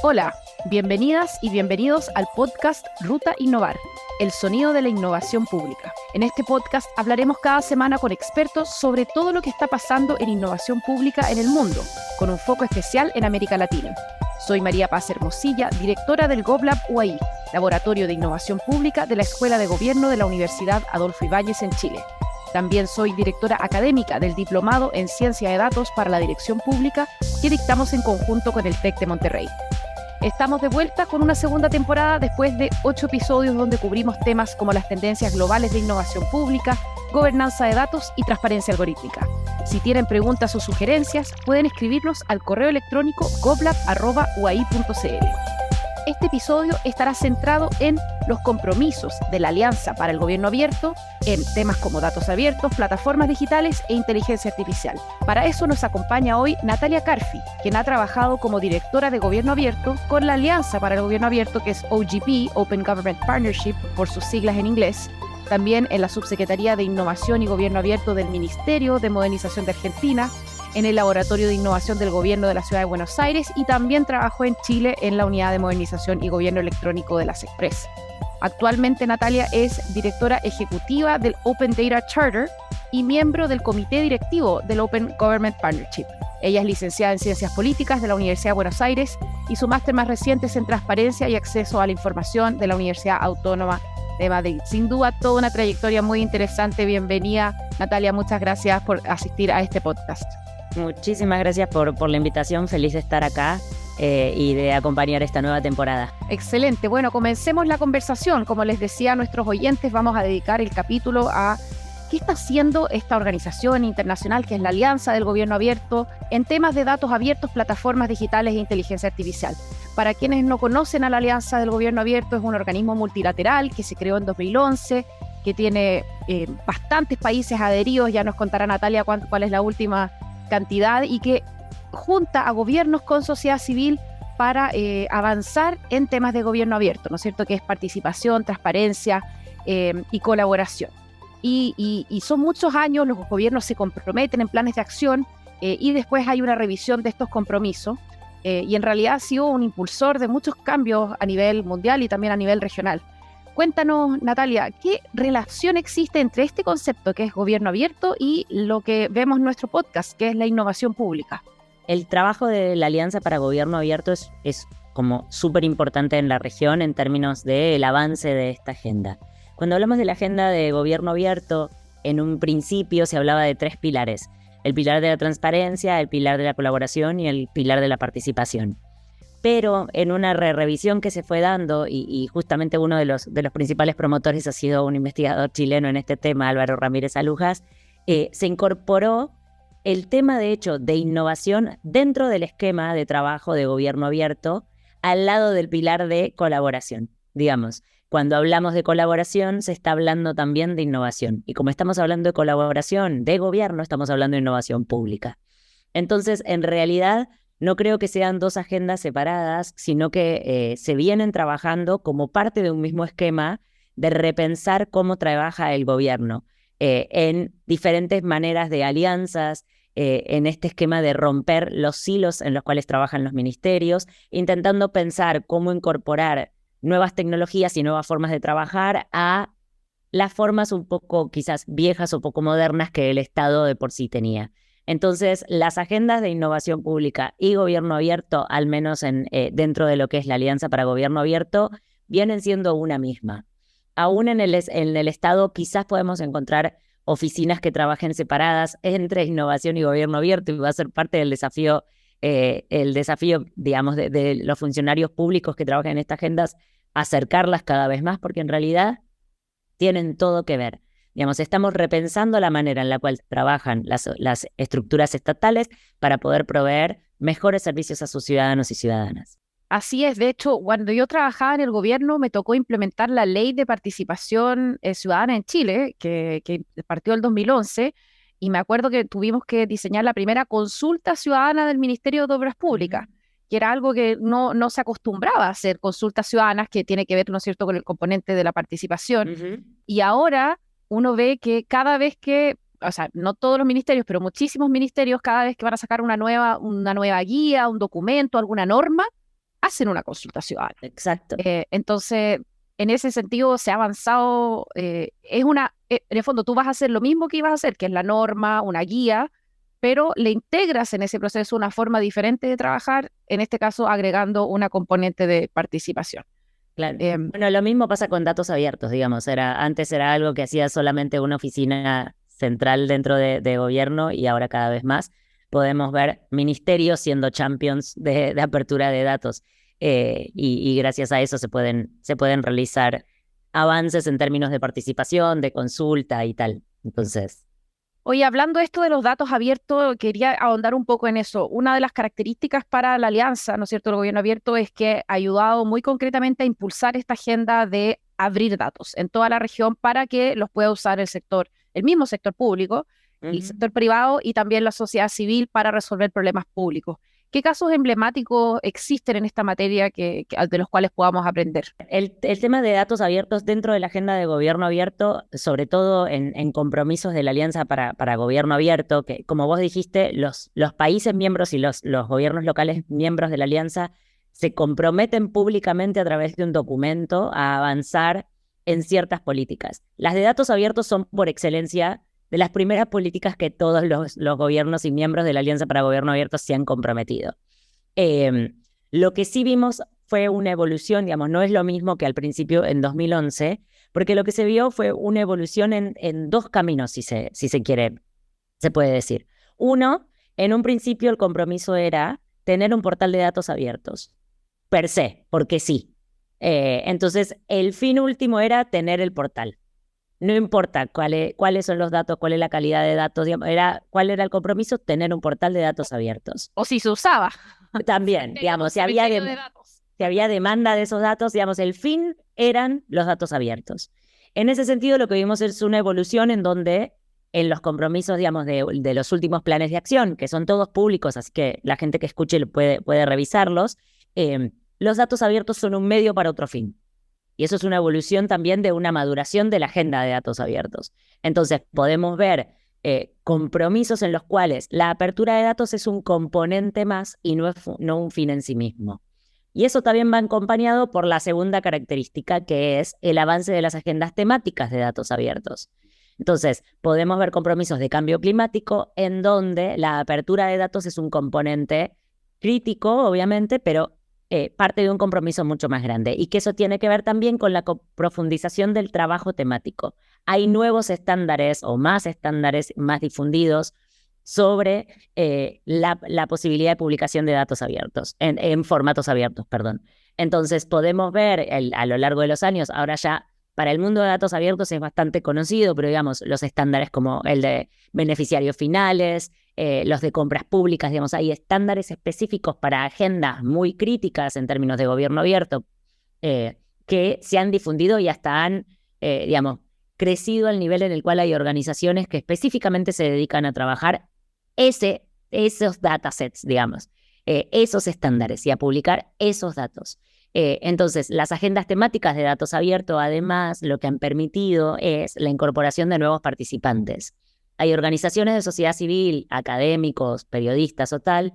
Hola, bienvenidas y bienvenidos al podcast Ruta Innovar, el sonido de la innovación pública. En este podcast hablaremos cada semana con expertos sobre todo lo que está pasando en innovación pública en el mundo, con un foco especial en América Latina. Soy María Paz Hermosilla, directora del GovLab UAI, Laboratorio de Innovación Pública de la Escuela de Gobierno de la Universidad Adolfo Ibáñez en Chile. También soy directora académica del Diplomado en Ciencia de Datos para la Dirección Pública que dictamos en conjunto con el TEC de Monterrey. Estamos de vuelta con una segunda temporada después de 8 episodios donde cubrimos temas como las tendencias globales de innovación pública, gobernanza de datos y transparencia algorítmica. Si tienen preguntas o sugerencias, pueden escribirnos al correo electrónico govlab@uai.cl. Este episodio estará centrado en los compromisos de la Alianza para el Gobierno Abierto en temas como datos abiertos, plataformas digitales e inteligencia artificial. Para eso nos acompaña hoy Natalia Carfi, quien ha trabajado como directora de Gobierno Abierto con la Alianza para el Gobierno Abierto, que es OGP, Open Government Partnership, por sus siglas en inglés. También en la Subsecretaría de Innovación y Gobierno Abierto del Ministerio de Modernización de Argentina, en el Laboratorio de Innovación del Gobierno de la Ciudad de Buenos Aires y también trabajó en Chile en la Unidad de Modernización y Gobierno Electrónico de las Express. Actualmente Natalia es directora ejecutiva del Open Data Charter y miembro del comité directivo del Open Government Partnership. Ella es licenciada en Ciencias Políticas de la Universidad de Buenos Aires y su máster más reciente es en Transparencia y Acceso a la Información de la Universidad Autónoma de Madrid. Sin duda, toda una trayectoria muy interesante. Bienvenida, Natalia. Muchas gracias por asistir a este podcast. Muchísimas gracias por la invitación, feliz de estar acá y de acompañar esta nueva temporada. Excelente, bueno, comencemos la conversación. Como les decía a nuestros oyentes, vamos a dedicar el capítulo a qué está haciendo esta organización internacional que es la Alianza del Gobierno Abierto en temas de datos abiertos, plataformas digitales e inteligencia artificial. Para quienes no conocen a la Alianza del Gobierno Abierto, es un organismo multilateral que se creó en 2011, que tiene bastantes países adheridos, ya nos contará Natalia cuál es la última cantidad, y que junta a gobiernos con sociedad civil para avanzar en temas de gobierno abierto, ¿no es cierto?, que es participación, transparencia y colaboración. Y son muchos años, los gobiernos se comprometen en planes de acción y después hay una revisión de estos compromisos y en realidad ha sido un impulsor de muchos cambios a nivel mundial y también a nivel regional. Cuéntanos, Natalia, ¿qué relación existe entre este concepto que es gobierno abierto y lo que vemos en nuestro podcast, que es la innovación pública? El trabajo de la Alianza para Gobierno Abierto es como súper importante en la región en términos del avance de esta agenda. Cuando hablamos de la agenda de gobierno abierto, en un principio se hablaba de 3 pilares: el pilar de la transparencia, el pilar de la colaboración y el pilar de la participación. Pero en una revisión que se fue dando, y justamente uno de los principales promotores ha sido un investigador chileno en este tema, Álvaro Ramírez Alujas, se incorporó el tema, de hecho, de innovación dentro del esquema de trabajo de gobierno abierto, al lado del pilar de colaboración. Digamos, cuando hablamos de colaboración, se está hablando también de innovación. Y como estamos hablando de colaboración de gobierno, estamos hablando de innovación pública. Entonces, en realidad, no creo que sean 2 agendas separadas, sino que se vienen trabajando como parte de un mismo esquema de repensar cómo trabaja el gobierno en diferentes maneras de alianzas, en este esquema de romper los silos en los cuales trabajan los ministerios, intentando pensar cómo incorporar nuevas tecnologías y nuevas formas de trabajar a las formas un poco quizás viejas o poco modernas que el Estado de por sí tenía. Entonces, las agendas de innovación pública y gobierno abierto, al menos dentro de lo que es la Alianza para Gobierno Abierto, vienen siendo una misma. Aún en el Estado quizás podemos encontrar oficinas que trabajen separadas entre innovación y gobierno abierto, y va a ser parte del desafío, digamos, de los funcionarios públicos que trabajan en estas agendas, acercarlas cada vez más, porque en realidad tienen todo que ver. Digamos, estamos repensando la manera en la cual trabajan las estructuras estatales para poder proveer mejores servicios a sus ciudadanos y ciudadanas. Así es, de hecho, cuando yo trabajaba en el gobierno me tocó implementar la ley de participación ciudadana en Chile, que partió el 2011, y me acuerdo que tuvimos que diseñar la primera consulta ciudadana del Ministerio de Obras Públicas, que era algo que no se acostumbraba a hacer, consultas ciudadanas, que tiene que ver, ¿no es cierto?, con el componente de la participación. Y ahora uno ve que cada vez que, o sea, no todos los ministerios, pero muchísimos ministerios, cada vez que van a sacar una nueva guía, un documento, alguna norma, hacen una consulta ciudadana. Exacto. Entonces, en ese sentido se ha avanzado, en el fondo tú vas a hacer lo mismo que ibas a hacer, que es la norma, una guía, pero le integras en ese proceso una forma diferente de trabajar, en este caso agregando una componente de participación. Claro. Bueno, lo mismo pasa con datos abiertos, digamos. Antes era algo que hacía solamente una oficina central dentro de gobierno y ahora cada vez más podemos ver ministerios siendo champions de apertura de datos. Y gracias a eso se pueden realizar avances en términos de participación, de consulta y tal. Entonces, Oye, hablando esto de los datos abiertos, quería ahondar un poco en eso. Una de las características para la alianza, ¿no es cierto?, el gobierno abierto es que ha ayudado muy concretamente a impulsar esta agenda de abrir datos en toda la región para que los pueda usar el mismo sector público, el sector privado y también la sociedad civil para resolver problemas públicos. ¿Qué casos emblemáticos existen en esta materia de los cuales podamos aprender? El tema de datos abiertos dentro de la agenda de gobierno abierto, sobre todo en compromisos de la Alianza para Gobierno Abierto, que como vos dijiste, los países miembros y los gobiernos locales miembros de la Alianza se comprometen públicamente a través de un documento a avanzar en ciertas políticas. Las de datos abiertos son por excelencia de las primeras políticas que todos los gobiernos y miembros de la Alianza para Gobierno Abierto se han comprometido. Lo que sí vimos fue una evolución, digamos, no es lo mismo que al principio en 2011, porque lo que se vio fue una evolución en dos caminos, si se quiere, se puede decir. Uno, en un principio el compromiso era tener un portal de datos abiertos, per se, porque sí. Entonces, el fin último era tener el portal. No importa cuáles son los datos, cuál es la calidad de datos, digamos, cuál era el compromiso, tener un portal de datos abiertos. O si se usaba. También, digamos, si había demanda de esos datos, digamos, el fin eran los datos abiertos. En ese sentido, lo que vimos es una evolución en donde en los compromisos, digamos, de los últimos planes de acción, que son todos públicos, así que la gente que escuche puede revisarlos, los datos abiertos son un medio para otro fin. Y eso es una evolución también de una maduración de la agenda de datos abiertos. Entonces, podemos ver compromisos en los cuales la apertura de datos es un componente más y no un fin en sí mismo. Y eso también va acompañado por la segunda característica, que es el avance de las agendas temáticas de datos abiertos. Entonces, podemos ver compromisos de cambio climático en donde la apertura de datos es un componente crítico, obviamente, pero parte de un compromiso mucho más grande y que eso tiene que ver también con la profundización del trabajo temático. Hay nuevos estándares o más estándares más difundidos sobre la posibilidad de publicación de datos abiertos, en formatos abiertos, perdón. Entonces podemos ver a lo largo de los años, ahora ya para el mundo de datos abiertos es bastante conocido, pero digamos, los estándares como el de beneficiarios finales, los de compras públicas, digamos, hay estándares específicos para agendas muy críticas en términos de gobierno abierto que se han difundido y hasta han, digamos, crecido al nivel en el cual hay organizaciones que específicamente se dedican a trabajar esos datasets, digamos, esos estándares y a publicar esos datos. Entonces, las agendas temáticas de datos abiertos, además, lo que han permitido es la incorporación de nuevos participantes. Hay organizaciones de sociedad civil, académicos, periodistas o tal,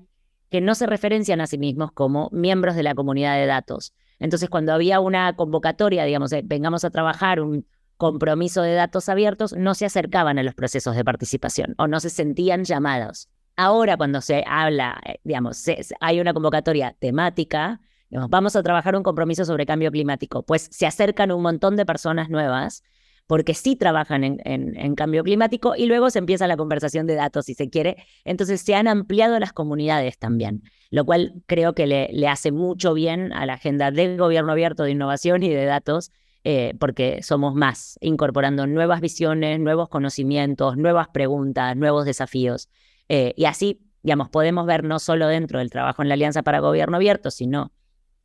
que no se referencian a sí mismos como miembros de la comunidad de datos. Entonces, cuando había una convocatoria, digamos, vengamos a trabajar un compromiso de datos abiertos, no se acercaban a los procesos de participación o no se sentían llamados. Ahora, cuando se habla, digamos, hay una convocatoria temática, digamos, vamos a trabajar un compromiso sobre cambio climático, pues se acercan un montón de personas nuevas porque sí trabajan en cambio climático y luego se empieza la conversación de datos, si se quiere. Entonces se han ampliado las comunidades también, lo cual creo que le hace mucho bien a la agenda del gobierno abierto de innovación y de datos, porque somos más, incorporando nuevas visiones, nuevos conocimientos, nuevas preguntas, nuevos desafíos. Y así, digamos, podemos ver no solo dentro del trabajo en la Alianza para Gobierno Abierto, sino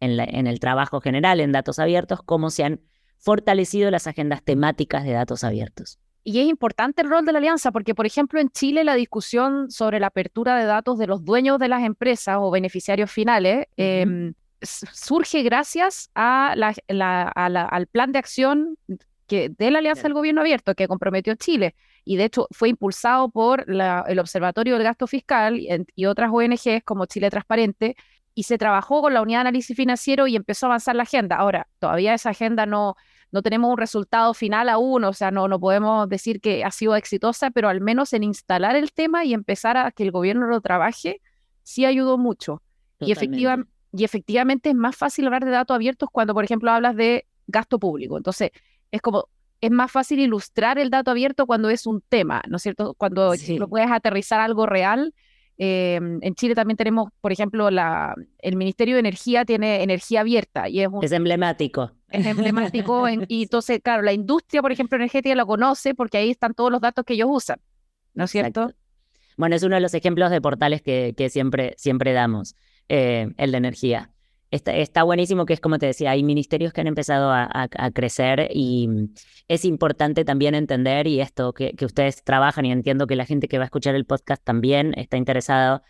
en el trabajo general en datos abiertos, cómo se han fortalecido las agendas temáticas de datos abiertos. Y es importante el rol de la alianza porque, por ejemplo, en Chile la discusión sobre la apertura de datos de los dueños de las empresas o beneficiarios finales surge gracias a al plan de acción de la Alianza del Gobierno Abierto que comprometió Chile. Y de hecho fue impulsado por el Observatorio del Gasto Fiscal y otras ONGs como Chile Transparente. y se trabajó con la unidad de análisis financiero y empezó a avanzar la agenda. Ahora, todavía esa agenda no tenemos un resultado final aún, o sea, no podemos decir que ha sido exitosa, pero al menos en instalar el tema y empezar a que el gobierno lo trabaje, sí ayudó mucho. Y, Totalmente. y efectivamente es más fácil hablar de datos abiertos cuando, por ejemplo, hablas de gasto público. Entonces, es como, es más fácil ilustrar el dato abierto cuando es un tema, ¿no es cierto? Cuando lo Sí. puedes aterrizar a algo real. En Chile también tenemos, por ejemplo, el Ministerio de Energía tiene energía abierta y Es emblemático. es emblemático. Y entonces, claro, la industria, por ejemplo, energética lo conoce porque ahí están todos los datos que ellos usan, ¿no es cierto? Exacto. Bueno, es uno de los ejemplos de portales que siempre damos, el de energía. Está buenísimo que es como te decía, hay ministerios que han empezado a crecer y es importante también entender, y esto que ustedes trabajan, y entiendo que la gente que va a escuchar el podcast también está interesado.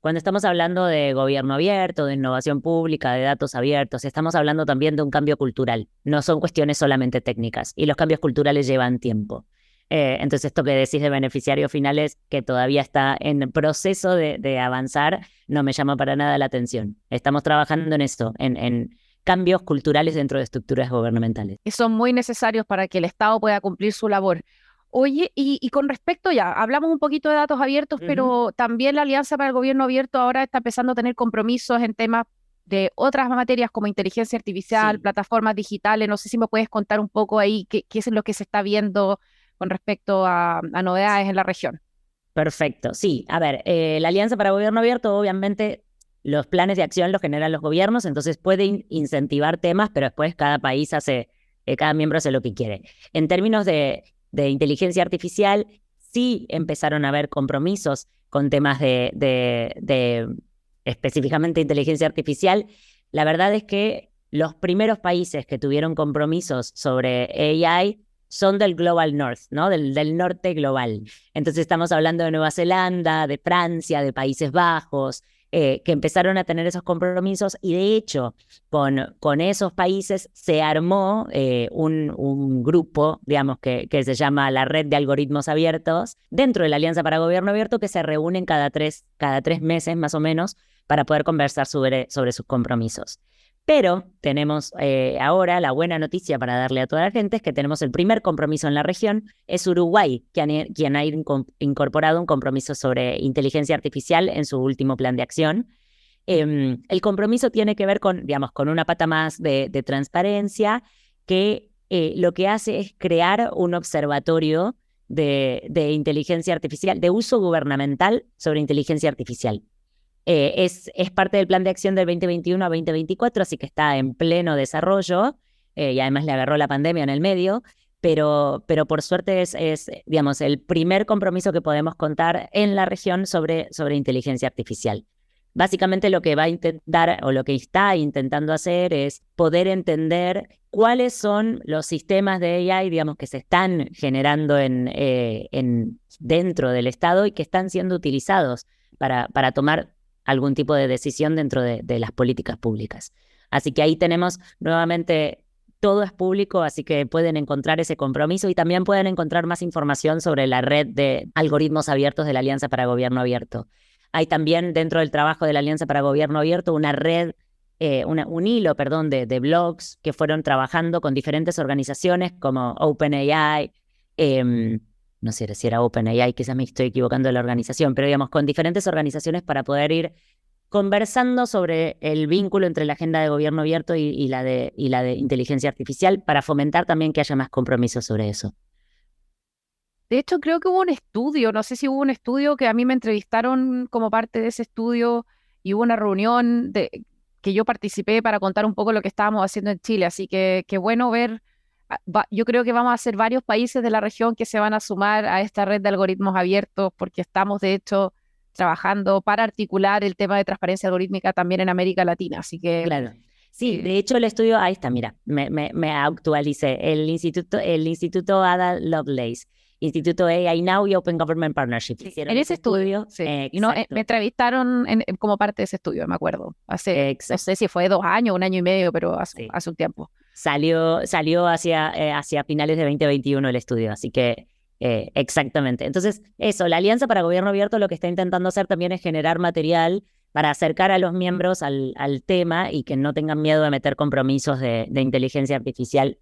Cuando estamos hablando de gobierno abierto, de innovación pública, de datos abiertos, estamos hablando también de un cambio cultural. No son cuestiones solamente técnicas y los cambios culturales llevan tiempo. Entonces esto que decís de beneficiarios finales que todavía está en proceso de avanzar, no me llama para nada la atención. Estamos trabajando en esto, en cambios culturales dentro de estructuras gubernamentales. Que son muy necesarios para que el Estado pueda cumplir su labor. Oye, y con respecto ya, hablamos un poquito de datos abiertos, Ujú. pero también la Alianza para el Gobierno Abierto ahora está empezando a tener compromisos en temas de otras materias como inteligencia artificial, Sí. plataformas digitales. No sé si me puedes contar un poco ahí qué es lo que se está viendo con respecto a novedades en la región. Perfecto, sí. A ver, la Alianza para Gobierno Abierto, obviamente, los planes de acción los generan los gobiernos, entonces pueden incentivar temas, pero después cada país hace, cada miembro hace lo que quiere. En términos de inteligencia artificial, sí empezaron a haber compromisos con temas de específicamente inteligencia artificial. La verdad es que los primeros países que tuvieron compromisos sobre AI son del Global North, ¿no? Del norte global. Entonces estamos hablando de Nueva Zelanda, de Francia, de Países Bajos, que empezaron a tener esos compromisos y de hecho con esos países se armó un grupo, digamos, que se llama la Red de Algoritmos Abiertos dentro de la Alianza para Gobierno Abierto, que se reúnen cada tres meses más o menos para poder conversar sobre sus compromisos. Pero tenemos ahora la buena noticia para darle a toda la gente es que tenemos el primer compromiso en la región, es Uruguay, quien ha incorporado un compromiso sobre inteligencia artificial en su último plan de acción. El compromiso tiene que ver con, digamos, con una pata más de transparencia que lo que hace es crear un observatorio de inteligencia artificial, de uso gubernamental sobre inteligencia artificial. Es parte del plan de acción del 2021 a 2024, así que está en pleno desarrollo y además le agarró la pandemia en el medio, pero por suerte digamos, el primer compromiso que podemos contar en la región sobre inteligencia artificial. Básicamente lo que va a intentar o lo que está intentando hacer es poder entender cuáles son los sistemas de AI, digamos, que se están generando dentro del Estado y que están siendo utilizados para tomar algún tipo de decisión dentro de las políticas públicas. Así que ahí tenemos nuevamente, todo es público, así que pueden encontrar ese compromiso y también pueden encontrar más información sobre la red de algoritmos abiertos de la Alianza para Gobierno Abierto. Hay también dentro del trabajo de la Alianza para Gobierno Abierto una red, un hilo, perdón, de blogs que fueron trabajando con diferentes organizaciones como OpenAI, no sé si era OpenAI, quizás me estoy equivocando de la organización, pero digamos, con diferentes organizaciones para poder ir conversando sobre el vínculo entre la agenda de gobierno abierto y la de inteligencia artificial para fomentar también que haya más compromisos sobre eso. De hecho, creo que hubo un estudio, no sé si hubo un estudio que a mí me entrevistaron como parte de ese estudio y hubo una reunión que yo participé para contar un poco lo que estábamos haciendo en Chile. Así que qué bueno ver, yo creo que vamos a ser varios países de la región que se van a sumar a esta red de algoritmos abiertos porque estamos de hecho trabajando para articular el tema de transparencia algorítmica también en América Latina. Así que Claro. Sí, eh, de hecho el estudio, ahí está, mira, me actualicé. El Instituto Ada Lovelace, Instituto AI Now y Open Government Partnership. en Hicieron ese ese estudio, estudio. sí. Y no, me Exacto, entrevistaron como parte de ese estudio, me acuerdo. No exacto. sé si fue 2 años, 1 año y medio, pero Sí. hace un tiempo. Salió hacia finales de 2021 el estudio, así que exactamente. Entonces, eso, la Alianza para Gobierno Abierto lo que está intentando hacer también es generar material para acercar a los miembros al tema y que no tengan miedo de meter compromisos de inteligencia artificial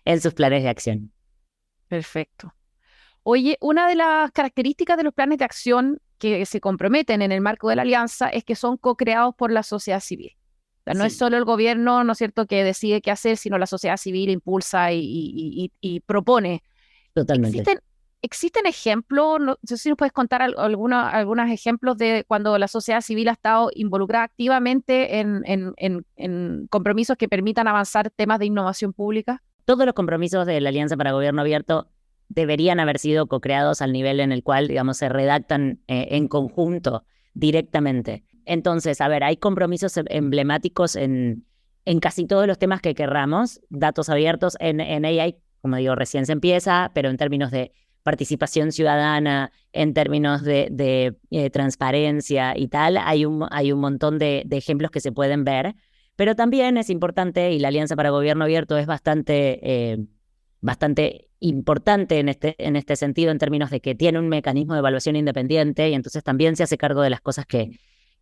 en sus planes de acción. Perfecto. Oye, una de las características de los planes de acción que se comprometen en el marco de la alianza es que son co-creados por la sociedad civil. O sea, no es Sí, solo el gobierno, ¿no es cierto?, que decide qué hacer, sino la sociedad civil impulsa y propone. totalmente. ¿Existen ejemplos? No sé si nos puedes contar algunos ejemplos de cuando la sociedad civil ha estado involucrada activamente en compromisos que permitan avanzar temas de innovación pública. Todos los compromisos de la Alianza para Gobierno Abierto deberían haber sido co-creados al nivel en el cual, digamos, se redactan en conjunto directamente. Entonces, a ver, hay compromisos emblemáticos en casi todos los temas que querramos, datos abiertos en AI, como digo, recién se empieza, pero en términos de participación ciudadana, en términos de transparencia y tal, hay un montón de ejemplos que se pueden ver, pero también es importante, y la Alianza para Gobierno Abierto es bastante importante en este sentido, en términos de que tiene un mecanismo de evaluación independiente y entonces también se hace cargo de las cosas que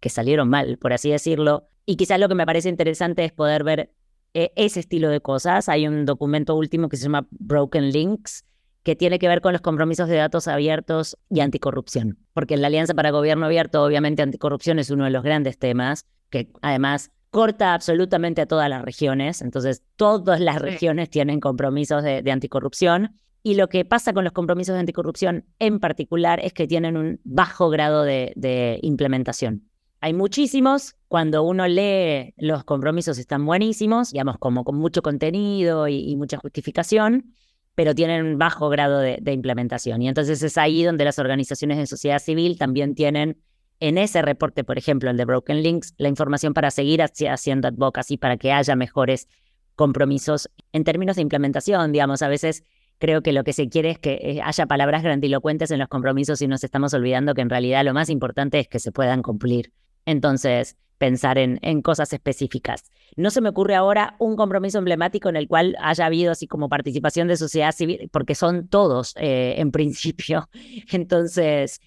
salieron mal, por así decirlo. Y quizás lo que me parece interesante es poder ver ese estilo de cosas. Hay un documento último que se llama Broken Links, que tiene que ver con los compromisos de datos abiertos y anticorrupción. Porque en la Alianza para Gobierno Abierto, obviamente, anticorrupción es uno de los grandes temas, que además corta absolutamente a todas las regiones. Entonces, todas las regiones tienen compromisos de anticorrupción. Y lo que pasa con los compromisos de anticorrupción en particular es que tienen un bajo grado de implementación. Hay muchísimos, cuando uno lee los compromisos están buenísimos, digamos, como con mucho contenido y mucha justificación, pero tienen un bajo grado de implementación. Y entonces es ahí donde las organizaciones de sociedad civil también tienen en ese reporte, por ejemplo, el de Broken Links, la información para seguir haciendo advocacy, para que haya mejores compromisos en términos de implementación. Digamos, a veces creo que lo que se quiere es que haya palabras grandilocuentes en los compromisos y nos estamos olvidando que en realidad lo más importante es que se puedan cumplir. Entonces, pensar en cosas específicas. No se me ocurre ahora un compromiso emblemático en el cual haya habido así como participación de sociedad civil, porque son todos en principio. Entonces,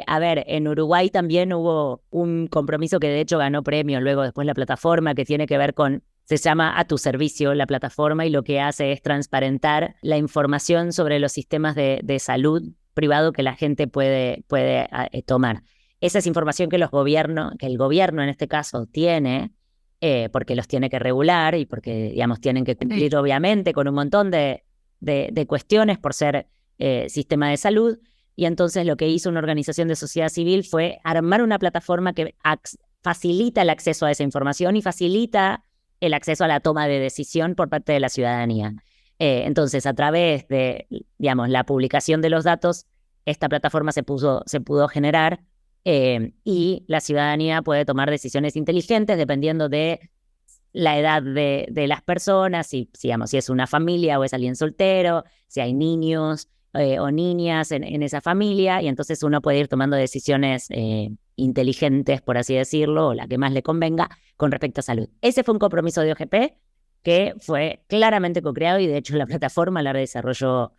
a ver, en Uruguay también hubo un compromiso que de hecho ganó premio luego después la plataforma, que tiene que ver con, se llama A Tu Servicio, la plataforma, y lo que hace es transparentar la información sobre los sistemas de salud privado que la gente puede tomar. Esa es información que el gobierno en este caso tiene, porque los tiene que regular y porque, digamos, tienen que cumplir obviamente con un montón de cuestiones por ser sistema de salud. Y entonces lo que hizo una organización de sociedad civil fue armar una plataforma que facilita el acceso a esa información y facilita el acceso a la toma de decisión por parte de la ciudadanía. Entonces, a través de, digamos, la publicación de los datos, esta plataforma se pudo generar y la ciudadanía puede tomar decisiones inteligentes dependiendo de la edad de las personas, digamos, si es una familia o es alguien soltero, si hay niños o niñas en esa familia, y entonces uno puede ir tomando decisiones inteligentes, por así decirlo, o la que más le convenga, con respecto a salud. Ese fue un compromiso de OGP que fue claramente co-creado y de hecho la plataforma la desarrolló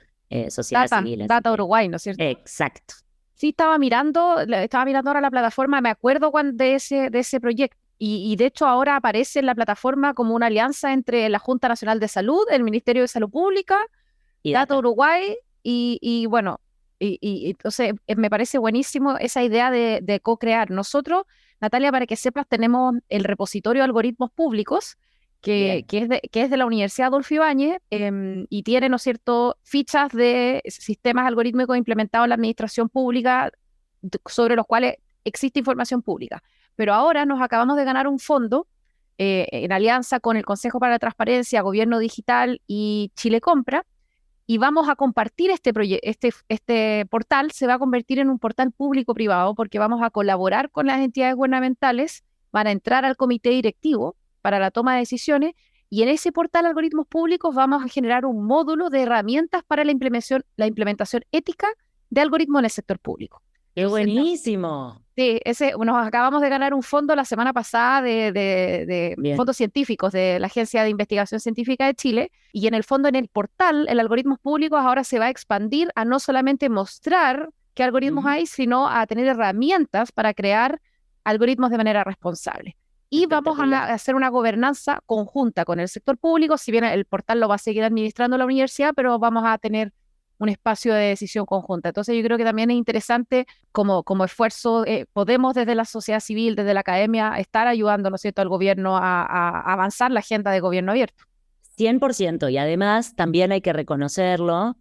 sociedad civil. Data Uruguay, ¿no es cierto? Exacto. Sí, estaba mirando ahora la plataforma, me acuerdo de ese proyecto. Y de hecho ahora aparece en la plataforma como una alianza entre la Junta Nacional de Salud, el Ministerio de Salud Pública, Y Data Uruguay, bueno, entonces me parece buenísimo esa idea de co-crear. Nosotros, Natalia, para que sepas, tenemos el repositorio de algoritmos públicos, que es de la Universidad Adolfo Ibáñez, y tiene, ¿no es cierto?, fichas de sistemas algorítmicos implementados en la administración pública sobre los cuales existe información pública. Pero ahora nos acabamos de ganar un fondo en alianza con el Consejo para la Transparencia, Gobierno Digital y Chile Compra, y vamos a compartir este portal, se va a convertir en un portal público-privado porque vamos a colaborar con las entidades gubernamentales, van a entrar al comité directivo para la toma de decisiones, y en ese portal Algoritmos Públicos vamos a generar un módulo de herramientas para la implementación ética de algoritmos en el sector público. ¡Qué buenísimo! Sí, nos acabamos de ganar un fondo la semana pasada de fondos científicos de la Agencia de Investigación Científica de Chile, y en el fondo, en el portal, el Algoritmos Públicos ahora se va a expandir a no solamente mostrar qué algoritmos hay, sino a tener herramientas para crear algoritmos de manera responsable. Y vamos a hacer una gobernanza conjunta con el sector público, si bien el portal lo va a seguir administrando la universidad, pero vamos a tener un espacio de decisión conjunta. Entonces yo creo que también es interesante como esfuerzo, podemos desde la sociedad civil, desde la academia, estar ayudando, ¿no es cierto?, al gobierno a avanzar la agenda de gobierno abierto. 100%, y además también hay que reconocerlo,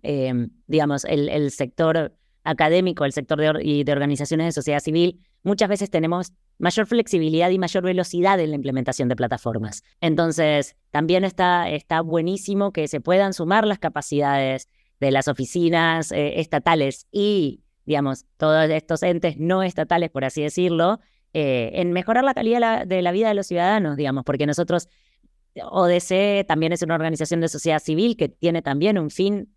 digamos, el sector académico, el sector de organizaciones de sociedad civil, muchas veces tenemos mayor flexibilidad y mayor velocidad en la implementación de plataformas. Entonces, también está buenísimo que se puedan sumar las capacidades de las oficinas estatales y, digamos, todos estos entes no estatales, por así decirlo, en mejorar la calidad de la vida de los ciudadanos, digamos, porque nosotros, ODC también es una organización de sociedad civil que tiene también un fin,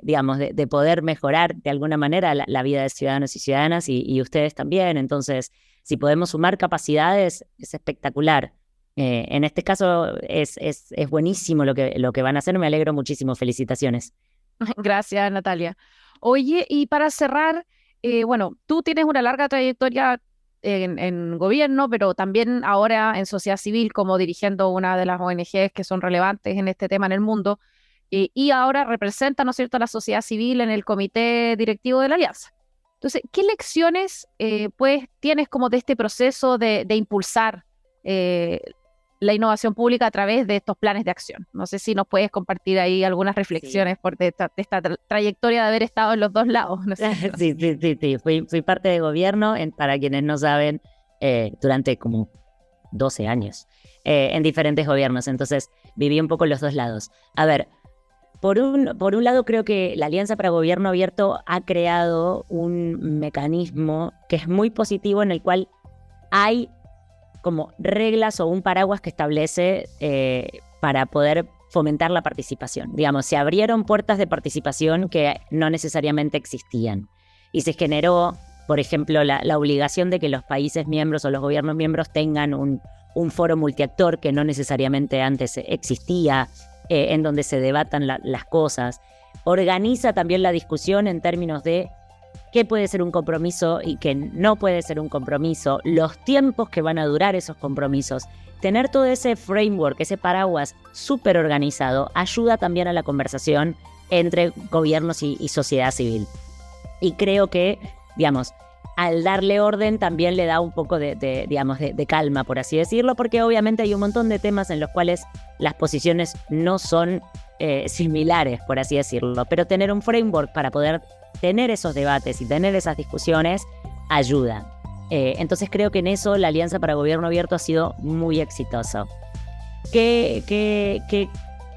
digamos, de poder mejorar de alguna manera la vida de ciudadanos y ciudadanas y ustedes también. Entonces, si podemos sumar capacidades, es espectacular. En este caso es buenísimo lo que van a hacer. Me alegro muchísimo. Felicitaciones. Gracias, Natalia. Oye, y para cerrar, bueno, tú tienes una larga trayectoria en gobierno, pero también ahora en sociedad civil como dirigiendo una de las ONGs que son relevantes en este tema en el mundo, y ahora representa, ¿no es cierto?, a la sociedad civil en el comité directivo de la Alianza. Entonces, ¿qué lecciones pues tienes como de este proceso de impulsar la innovación pública a través de estos planes de acción? No sé si nos puedes compartir ahí algunas reflexiones de esta trayectoria de haber estado en los dos lados, ¿no es cierto? Sí. Fui parte de gobierno, para quienes no saben, durante como 12 años en diferentes gobiernos. Entonces, viví un poco los dos lados. A ver, por un lado, creo que la Alianza para Gobierno Abierto ha creado un mecanismo que es muy positivo, en el cual hay como reglas o un paraguas que establece para poder fomentar la participación. Digamos, se abrieron puertas de participación que no necesariamente existían. Y se generó, por ejemplo, la obligación de que los países miembros o los gobiernos miembros tengan un foro multiactor que no necesariamente antes existía, en donde se debatan las cosas. Organiza también la discusión en términos de qué puede ser un compromiso y qué no puede ser un compromiso, los tiempos que van a durar esos compromisos. Tener todo ese framework, ese paraguas súper organizado, ayuda también a la conversación entre gobiernos y sociedad civil. Y creo que, digamos, al darle orden también le da un poco de calma, por así decirlo, porque obviamente hay un montón de temas en los cuales las posiciones no son similares, por así decirlo, pero tener un framework para poder tener esos debates y tener esas discusiones ayuda. Entonces creo que en eso la Alianza para Gobierno Abierto ha sido muy exitoso. ¿Qué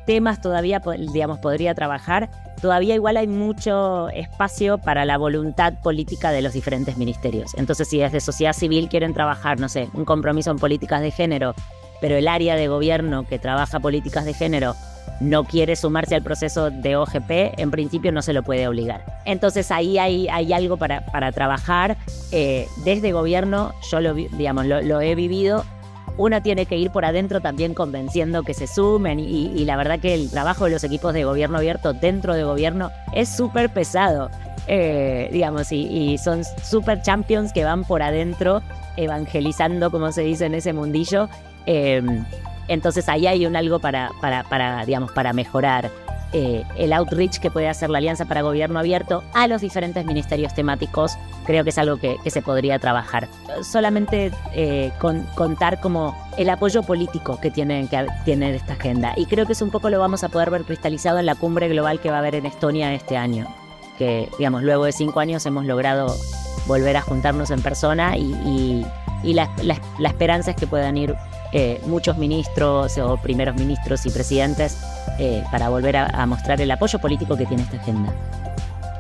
temas todavía, digamos, podría trabajar? Todavía igual hay mucho espacio para la voluntad política de los diferentes ministerios. Entonces, si desde sociedad civil quieren trabajar, no sé, un compromiso en políticas de género, pero el área de gobierno que trabaja políticas de género no quiere sumarse al proceso de OGP, en principio no se lo puede obligar. Entonces ahí hay algo para trabajar. Desde gobierno yo lo he vivido. Uno tiene que ir por adentro también convenciendo que se sumen y la verdad que el trabajo de los equipos de gobierno abierto dentro de gobierno es súper pesado, digamos, y son súper champions que van por adentro evangelizando, como se dice en ese mundillo. Entonces ahí hay algo para mejorar el outreach que puede hacer la Alianza para Gobierno Abierto a los diferentes ministerios temáticos. Creo que es algo que se podría trabajar. Solamente contar como el apoyo político que tiene esta agenda. Y creo que eso un poco lo vamos a poder ver cristalizado en la cumbre global que va a haber en Estonia este año. Que, digamos, luego de 5 años hemos logrado volver a juntarnos en persona y la esperanza es que puedan ir muchos ministros o primeros ministros y presidentes para volver a mostrar el apoyo político que tiene esta agenda.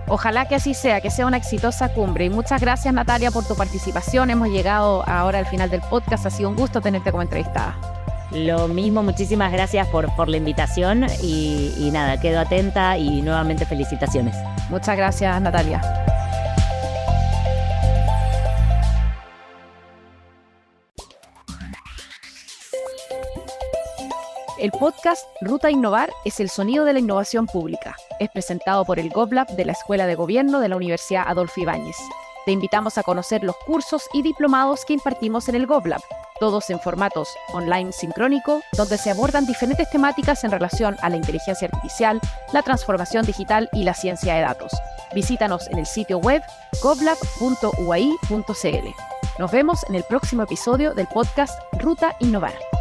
Ojalá que así sea, que sea una exitosa cumbre. Y muchas gracias, Natalia, por tu participación. Hemos llegado ahora al final del podcast. Ha sido un gusto tenerte como entrevistada. Lo mismo, muchísimas gracias por la invitación y nada, quedo atenta y nuevamente felicitaciones. Muchas gracias, Natalia. El podcast Ruta a Innovar es el sonido de la innovación pública. Es presentado por el GovLab de la Escuela de Gobierno de la Universidad Adolfo Ibáñez. Te invitamos a conocer los cursos y diplomados que impartimos en el GovLab, todos en formatos online sincrónico, donde se abordan diferentes temáticas en relación a la inteligencia artificial, la transformación digital y la ciencia de datos. Visítanos en el sitio web govlab.uai.cl. Nos vemos en el próximo episodio del podcast Ruta Innovar.